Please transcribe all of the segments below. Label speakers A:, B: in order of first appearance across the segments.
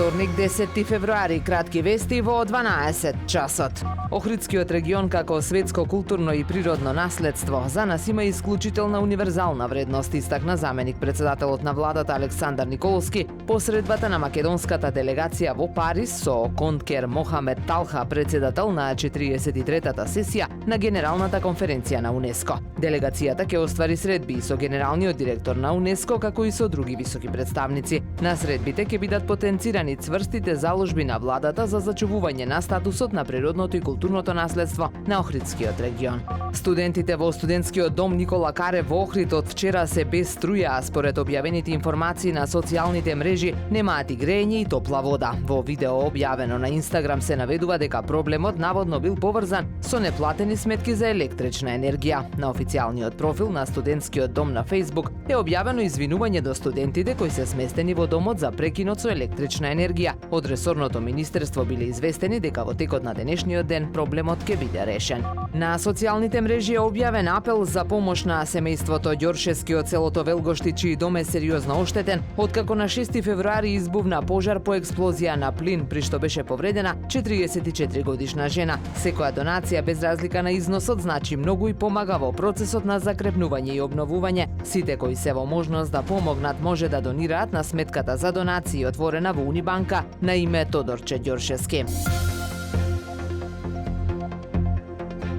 A: вторник 10 февруари, кратки вести во 12 часот. Охридскиот регион како светско културно и природно наследство за нас има исклучителна универзална вредност, истакна заменик председателот на владата Александар Николовски по средбата на македонската делегација во Париз со Конткер Мохамед Талха, председател на 43-та сесија на Генералната конференција на УНЕСКО. Делегацијата ќе оствари средби со генералниот директор на УНЕСКО како и со други високи представници. На средбите ќе бидат потенцирани цврстите заложби на владата за зачувување на статусот на природното и културното наследство на Охридскиот регион. Студентите во студентскиот дом Никола Каре во Охрид од вчера се без струја, а според објавените информации на социјалните мрежи немаат и грејење и топла вода. Во видео објавено на Инстаграм се наведува дека проблемот наводно бил поврзан со неплатени сметки за електрична енергија. На официјалниот профил на студентскиот дом на Facebook е објавено извинување до студентите кои се сместени во домот за прекинот со електрична енергија. Од ресорното министерство биле известени дека во текот на денешниот ден проблемот ќе биде решен. На социјалните мрежи е објавен апел за помош на семејството Ѓоршевски од селото Велгошти, чиј дом е сериозно оштетен, откако на 6 февруари избувна пожар по експлозија на плин, при што беше повредена 44 годишна жена. Секоја донација без разлика на износот значи многу и помага во процесот на закрепнување и обновување. Сите кои се во можност да помогнат може да донираат на сметката за донации отворена во Унибанка на име Тодорче Ѓоршевски.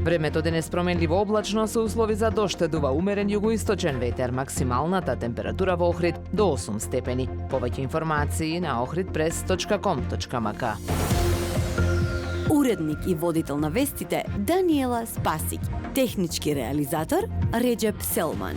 A: Времето денес променливо облачно со услови за дожд, дува умерен југоисточен ветер, максималната температура во Охрид до 8 степени. Повеќе информации на ohridpress.com.mk.
B: Уредник и водител на вестите Даниела Спасик, технички реализатор Реджеп Селман.